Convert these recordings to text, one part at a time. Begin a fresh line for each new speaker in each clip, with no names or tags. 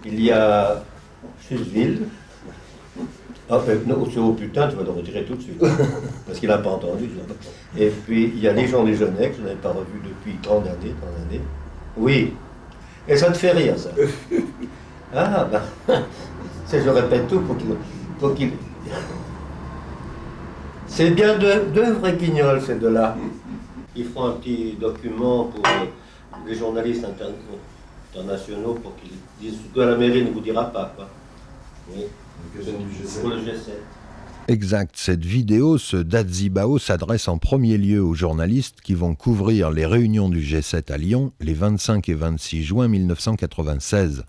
Il y a Chuseville. Ah, non, oh putain, tu vas le retirer tout de suite. Parce qu'il n'a pas entendu. Et puis, il y a les gens Légenais, que je n'avais pas revu depuis tant d'années. Oui. Et ça te fait rire, ça. Ah, ben, je répète tout pour qu'il... C'est bien deux vrais guignols, ces deux-là. Ils font un petit document pour les journalistes internationaux pour qu'ils disent ce que la mairie ne vous dira pas, quoi. Oui. Pour le G7.
Exact. Cette vidéo, ce Dazibao, s'adresse en premier lieu aux journalistes qui vont couvrir les réunions du G7 à Lyon les 25 et 26 juin 1996.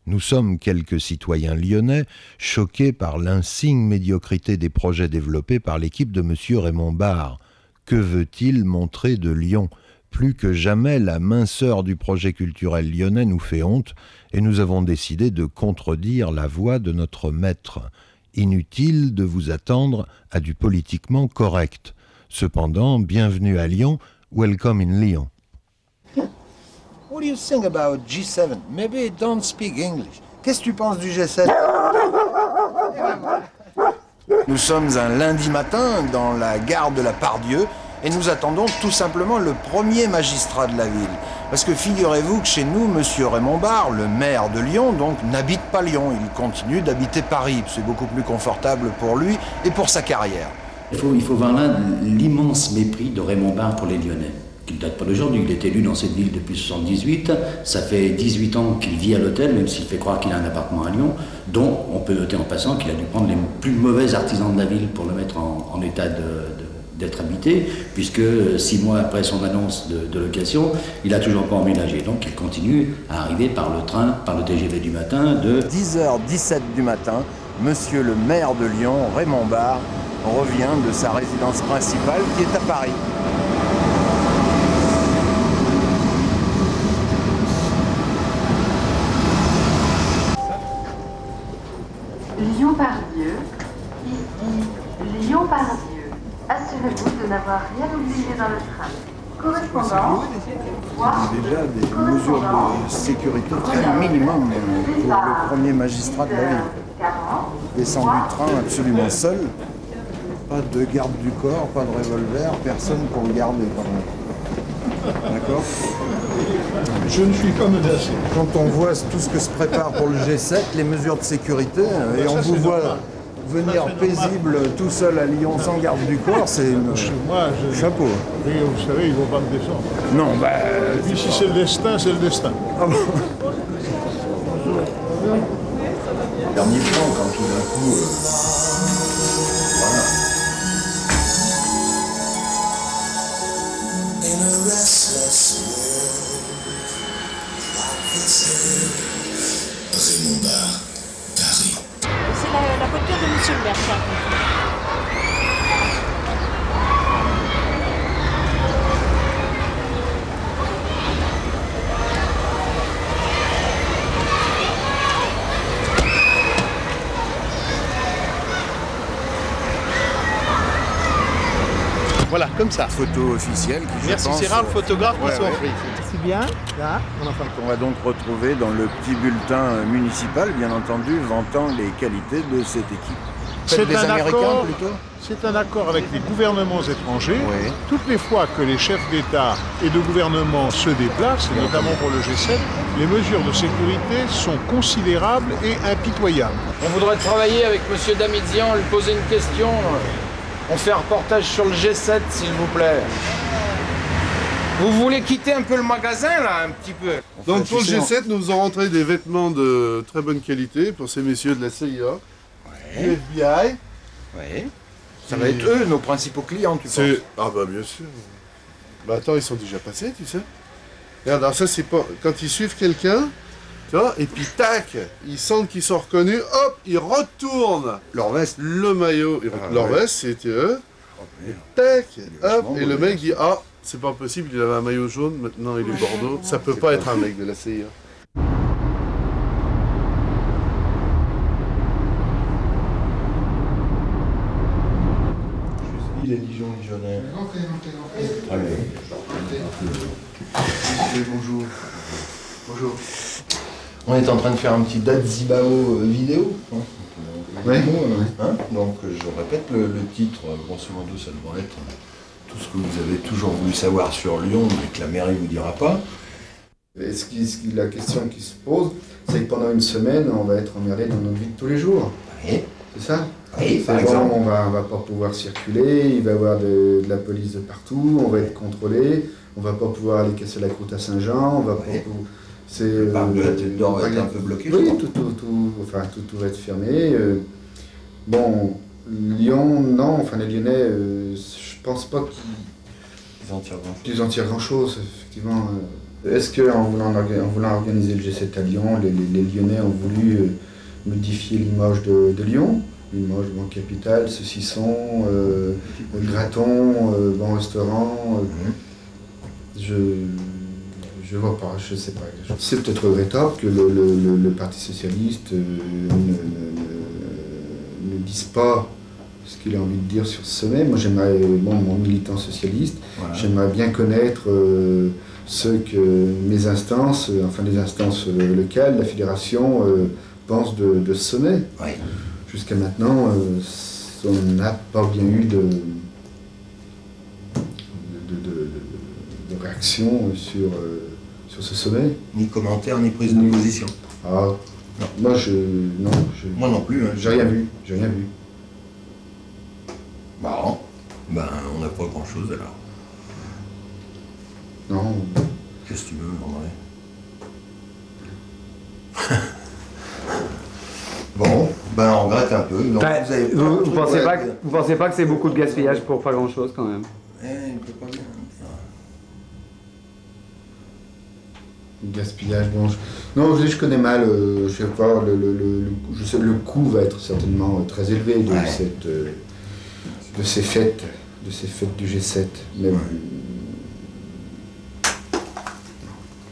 Nous sommes quelques citoyens lyonnais choqués par l'insigne médiocrité des projets développés par l'équipe de M. Raymond Barre. Que veut-il montrer de Lyon ? Plus que jamais, la minceur du projet culturel lyonnais nous fait honte et nous avons décidé de contredire la voix de notre maître. Inutile de vous attendre à du politiquement correct. Cependant, bienvenue à Lyon, welcome in Lyon.
What do you think about G7? Maybe it don't speak English. Qu'est-ce que tu penses du G7? Nous sommes un lundi matin dans la gare de la Pardieu et nous attendons tout simplement le premier magistrat de la ville. Parce que figurez-vous que chez nous, monsieur Raymond Barre, le maire de Lyon, donc, n'habite pas Lyon. Il continue d'habiter Paris. C'est beaucoup plus confortable pour lui et pour sa carrière.
Il faut voir là l'immense mépris de Raymond Barre pour les Lyonnais, qui ne date pas d'aujourd'hui. Il est élu dans cette ville depuis 1978. Ça fait 18 ans qu'il vit à l'hôtel, même s'il fait croire qu'il a un appartement à Lyon, dont on peut noter en passant qu'il a dû prendre les plus mauvais artisans de la ville pour le mettre en état d'être habité, puisque 6 mois après son annonce de location, il n'a toujours pas emménagé. Donc il continue à arriver par le train, par le TGV du matin de
10h17 du matin, monsieur le maire de Lyon, Raymond Barre, revient de sa résidence principale qui est à Paris.
Lyon-Pardieu, ici Lyon-Pardieu. Assurez-vous de n'avoir rien oublié dans le train. Correspondant.
Déjà des mesures de sécurité très minimum pour le premier magistrat de la ville. Descend du train absolument seul, pas de garde du corps, pas de revolver, personne pour le garder. D'accord ?
Je ne suis pas menacé.
Quand on voit tout ce que se prépare pour le G7, les mesures de sécurité, et on vous voit venir paisible tout seul à Lyon sans garde du corps, c'est chapeau.
Oui, vous savez, ils ne vont pas me descendre.
Non, bah...
Et puis si c'est le destin, c'est le destin.
Ah bon. Dernier plan, quand tout d'un coup... Voilà.
Raymond Barre, Paris.
C'est la voiture de monsieur le maire, ça.
Voilà, comme ça.
Photo officielle qui,
merci,
je pense...
c'est rare le photographe qui soit pris.
C'est bien, là,
on va donc retrouver dans le petit bulletin municipal, bien entendu, vantant les qualités de cette équipe.
C'est
des
un
Américains,
accord,
plutôt.
c'est un accord avec les gouvernements étrangers.
Oui.
Toutes les fois que les chefs d'État et de gouvernement se déplacent, et notamment pour le G7, les mesures de sécurité sont considérables et impitoyables.
On voudrait travailler avec M. Damidzian, lui poser une question. On fait un reportage sur le G7, s'il vous plaît. Vous voulez quitter un peu le magasin, là, un petit peu?
Donc pour le G7, nous faisons rentrer des vêtements de très bonne qualité pour ces messieurs de la CIA, du FBI.
Oui. Ça va être eux, nos principaux clients, tu penses?
Ah bah bien sûr. Bah attends, ils sont déjà passés, tu sais. Regarde, alors ça c'est pas... Quand ils suivent quelqu'un, tu vois, et puis tac, ils sentent qu'ils sont reconnus, hop, ils retournent
leur veste,
le maillot, leur veste, c'était eux. Et tac, hop, et le mec dit, ah, c'est pas possible, il avait un maillot jaune, maintenant il est Bordeaux, ça peut pas être un mec de la CIA.
Les Légions légionnaires. Allez. Bonjour. Bonjour.
On est en train de faire un petit Dadzibao vidéo. Hein.
Ouais.
Hein, donc je répète le titre, grosso modo ça devrait être tout ce que vous avez toujours voulu savoir sur Lyon mais que la mairie ne vous dira pas.
La question qui se pose, c'est que pendant une semaine, on va être emmerdé dans notre vie de tous les jours.
Oui.
C'est ça?
Oui, par exemple.
On va pas pouvoir circuler, il va y avoir de la police de partout, on va être contrôlé, on va pas pouvoir aller casser la croûte à Saint-Jean, on va pas pouvoir...
Le parc de la Tête d'Or va être un peu bloqué.
Oui, tout va être fermé. Bon, Lyon, non, enfin les Lyonnais, je pense pas qu'ils en tirent grand-chose, effectivement. Est-ce qu'en voulant organiser le G7 à Lyon, les Lyonnais ont voulu modifier l'image de Lyon? L'image de capitale, saucisson, graton, bon restaurant. Je vois pas, je sais pas. C'est peut-être regrettable que le Parti Socialiste ne dise pas ce qu'il a envie de dire sur ce sommet. Moi j'aimerais, mon militant socialiste, voilà. J'aimerais bien connaître ce que mes instances, enfin les instances locales, la fédération, pensent de ce sommet.
Oui.
Jusqu'à maintenant, on n'a pas bien eu de réaction sur ce sommet.
Ni commentaire, ni prise de position.
Ah, non.
Moi non plus. Hein,
j'ai rien vu.
Bon, ben on n'a pas grand-chose alors.
Non.
Qu'est-ce que tu veux, André? Bon, ben on regrette un peu. Donc,
vous pensez pas que c'est beaucoup de gaspillage pour pas grand-chose quand même?
Il peut pas bien.
Gaspillage, bon, je connais mal, je sais pas, le coût va être certainement très élevé de ces fêtes du G7. Mais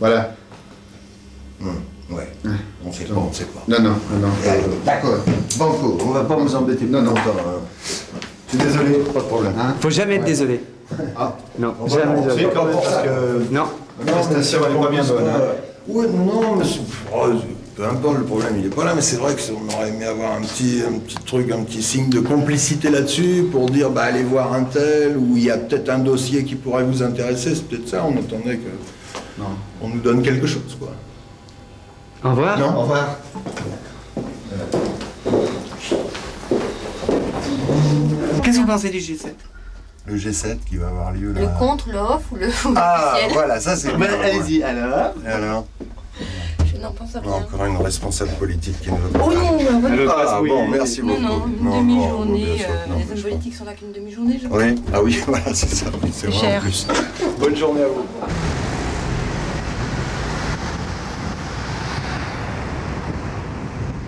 voilà.
Ouais. On sait pas.
Non.
D'accord. Banco, on va pas vous embêter plus longtemps. Hein. Je suis désolé, pas de problème.
Hein? Faut jamais être désolé.
Ah.
Non, jamais.
C'est quand même parce que...
Non.
La prestation, elle est pas bien bonne.
Ouais, non, mais peu importe, le problème, il est pas là, mais c'est vrai qu'on aurait aimé avoir un petit truc, un petit signe de complicité là-dessus pour dire, bah, allez voir un tel, ou il y a peut-être un dossier qui pourrait vous intéresser, c'est peut-être ça, on attendait qu'on nous donne quelque chose, quoi.
Au revoir.
Non, au revoir.
Qu'est-ce que vous pensez du G7?
Le G7 qui va avoir lieu là.
Le contre, le off ou le
Ah, voilà, ça c'est bien.
Allez-y, alors.
Je n'en pense à rien.
Encore une responsable politique qui ne veut pas.
Oh non,
ah bon, merci beaucoup.
Non, une demi-journée. Les hommes politiques sont là qu'une demi-journée, je crois.
Oui, ah oui, voilà, c'est ça. C'est vrai en plus. Bonne journée à vous.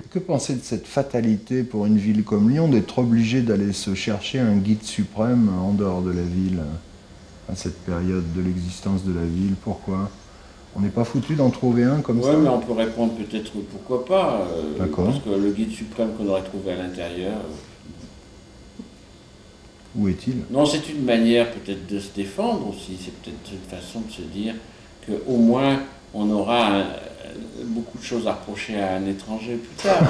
Que penser de cette fatalité pour une ville comme Lyon d'être obligée d'aller se chercher un guide suprême en dehors de la ville à cette période de l'existence de la ville? Pourquoi? On n'est pas foutu d'en trouver un comme ça?
Oui, mais on peut répondre peut-être pourquoi pas.
D'accord.
Parce que le guide suprême qu'on aurait trouvé à l'intérieur...
Où est-il?
Non, c'est une manière peut-être de se défendre aussi. C'est peut-être une façon de se dire qu'au moins on aura beaucoup de choses à reprocher à un étranger plus tard.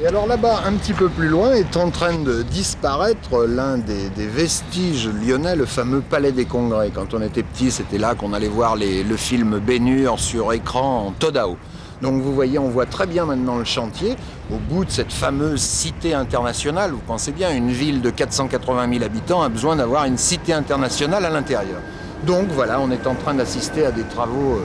Et alors là-bas, un petit peu plus loin, est en train de disparaître l'un des vestiges lyonnais, le fameux Palais des Congrès. Quand on était petit, c'était là qu'on allait voir le film Ben-Hur sur écran en Todao. Donc vous voyez, on voit très bien maintenant le chantier, au bout de cette fameuse cité internationale. Vous pensez bien, une ville de 480 000 habitants a besoin d'avoir une cité internationale à l'intérieur. Donc voilà, on est en train d'assister à des travaux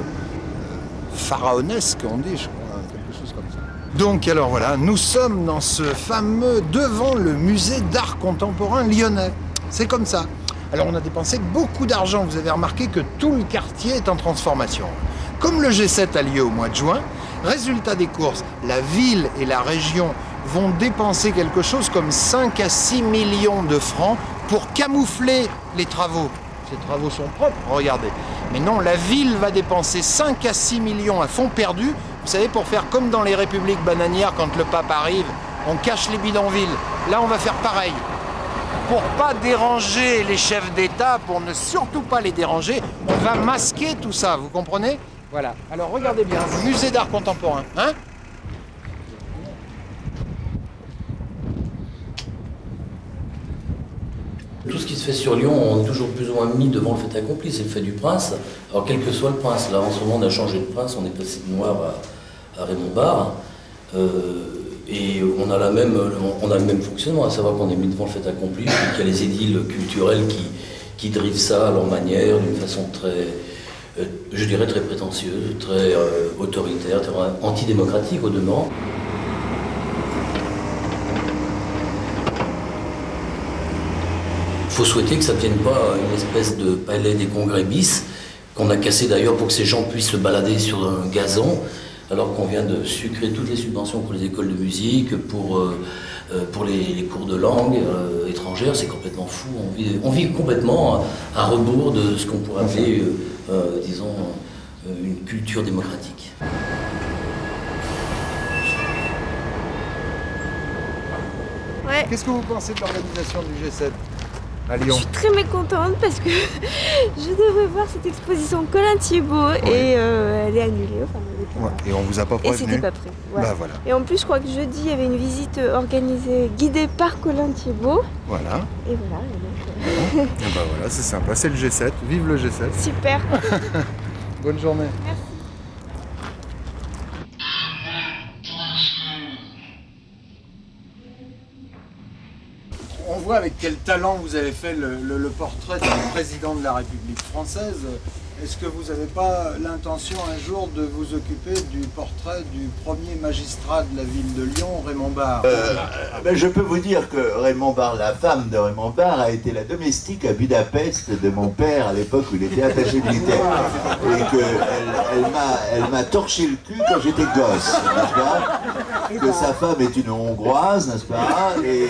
pharaonesques, on dit, je crois, quelque chose comme ça. Donc alors voilà, nous sommes dans ce fameux, devant le musée d'art contemporain lyonnais. C'est comme ça. Alors on a dépensé beaucoup d'argent, vous avez remarqué que tout le quartier est en transformation. Comme le G7 a lieu au mois de juin, résultat des courses, la ville et la région vont dépenser quelque chose comme 5 à 6 millions de francs pour camoufler les travaux. Ces travaux sont propres, regardez. Mais non, la ville va dépenser 5 à 6 millions à fonds perdus
Vous savez, pour faire comme dans les républiques bananières, quand le pape arrive, on cache les bidonvilles. Là, on va faire pareil. Pour pas déranger les chefs d'État, pour ne surtout pas les déranger, on va masquer tout ça, vous comprenez? Voilà. Alors regardez bien, musée d'art contemporain, hein?
Tout ce qui se fait sur Lyon, on est toujours plus ou moins mis devant le fait accompli, c'est le fait du prince. Alors quel que soit le prince, là en ce moment on a changé de prince, on est passé de Noir à Raymond Barre. Et on a le même fonctionnement, à savoir qu'on est mis devant le fait accompli, puis qu'il y a les édiles culturels qui drivent ça à leur manière, d'une façon très, je dirais très prétentieuse, très autoritaire, très antidémocratique au demeurant. Il faut souhaiter que ça ne devienne pas une espèce de palais des congrès bis, qu'on a cassé d'ailleurs pour que ces gens puissent se balader sur un gazon, alors qu'on vient de sucrer toutes les subventions pour les écoles de musique, pour les cours de langue étrangères. C'est complètement fou. On vit complètement à rebours de ce qu'on pourrait appeler, disons, une culture démocratique.
Ouais.
Qu'est-ce que vous pensez de l'organisation du G7 à Lyon?
Je suis très mécontente parce que je devrais voir cette exposition Colin Thibault et elle est annulée. Enfin,
et on vous a pas prévenu?
Et c'était pas prêt. Ouais.
Bah, voilà.
Et en plus, je crois que jeudi, il y avait une visite organisée, guidée par Colin Thibault.
Voilà.
Et voilà.
Et bah voilà, c'est sympa, c'est le G7. Vive le G7.
Super.
Bonne journée.
Merci.
On voit avec quel talent vous avez fait le portrait du président de la République française. Est-ce que vous n'avez pas l'intention un jour de vous occuper du portrait du premier magistrat de la ville de Lyon, Raymond Barre?
Je peux vous dire que Raymond Barre, la femme de Raymond Barre, a été la domestique à Budapest de mon père à l'époque où il était attaché militaire. Et qu'elle m'a torché le cul quand j'étais gosse, n'est-ce pas? Que sa femme est une Hongroise, n'est-ce pas? Et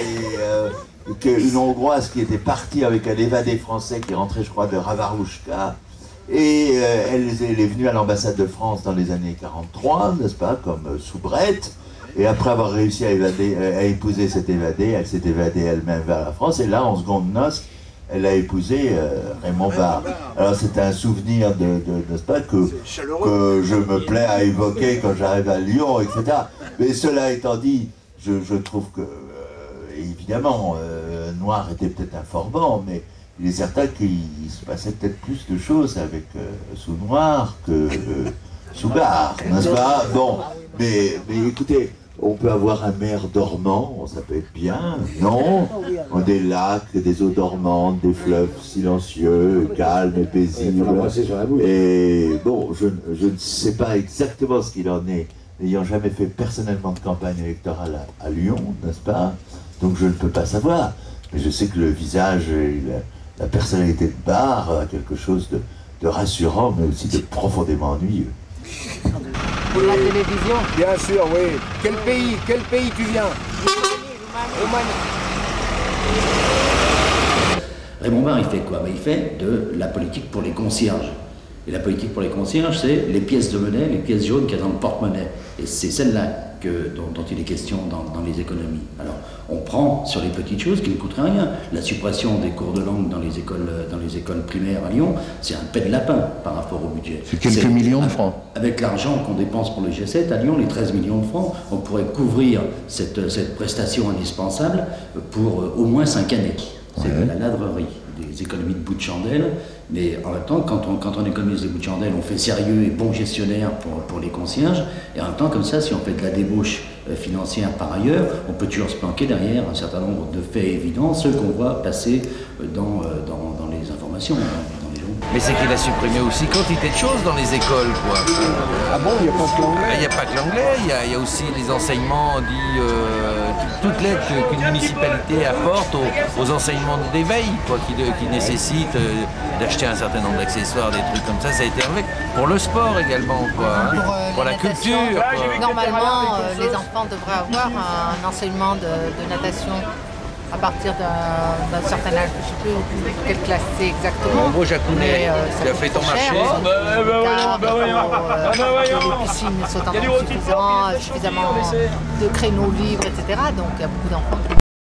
une Hongroise qui était partie avec un évadé français qui rentrait, je crois, de Ravarouchka. Et elle est venue à l'ambassade de France dans les années 43, n'est-ce pas, comme soubrette. Et après avoir réussi à épouser cet évadé, elle s'est évadée elle-même vers la France. Et là, en seconde noce, elle a épousé Raymond Barre. Alors c'est un souvenir n'est-ce pas, que je me plais à évoquer quand j'arrive à Lyon, etc. Mais cela étant dit, je trouve que, évidemment, Noir était peut-être informant, mais il est certain qu'il se passait peut-être plus de choses avec sous Noir que sous Barre, n'est-ce pas? Bon, mais écoutez, on peut avoir un maire dormant, ça peut être bien, non? Des lacs, des eaux dormantes, des fleuves silencieux, calmes et paisibles. Et bon, je ne sais pas exactement ce qu'il en est, n'ayant jamais fait personnellement de campagne électorale à Lyon, n'est-ce pas? Donc je ne peux pas savoir. Mais je sais que le visage et la personnalité de Barre a quelque chose de rassurant, mais aussi de profondément ennuyeux.
Pour la télévision? Bien sûr, oui. Quel pays tu viens? Roumanie.
Raymond Barre, il fait quoi? Il fait de la politique pour les concierges. Et la politique pour les concierges, c'est les pièces de monnaie, les pièces jaunes qu'il y a dans le porte-monnaie. Et c'est celle-là dont il est question dans les économies. Alors, on prend sur les petites choses qui ne coûteraient rien. La suppression des cours de langue dans les écoles primaires à Lyon, c'est un pet de lapin par rapport au budget.
C'est quelques millions de francs.
Avec l'argent qu'on dépense pour le G7 à Lyon, les 13 millions de francs, on pourrait couvrir cette prestation indispensable pour au moins 5 années. C'est de la ladrerie, des économies de bout de chandelle, mais en même temps, quand on économise les bouts de chandelle, on fait sérieux et bon gestionnaire pour les concierges, et en même temps, comme ça, si on fait de la débauche financière par ailleurs, on peut toujours se planquer derrière un certain nombre de faits évidents, ceux qu'on voit passer dans les informations, dans les journaux.
Mais c'est qu'il a supprimé aussi quantité de choses dans les écoles, quoi.
Ah bon, il n'y a pas que l'anglais?
Il n'y a pas que l'anglais, il y a aussi les enseignements dits, toute l'aide qu'une municipalité apporte aux enseignements d'éveil, quoi, qui nécessitent d'acheter un certain nombre d'accessoires, des trucs comme ça a été enlevé. Pour le sport également, quoi, hein, pour la culture. Quoi.
Normalement, les enfants devraient avoir un enseignement de natation.
à partir d'un certain âge, je ne sais plus quelle classe c'est exactement.
En gros, Jacounet, tu as fait ton marché.
Les piscines sont suffisamment de créneaux libres, etc. Donc il y a beaucoup d'enfants qui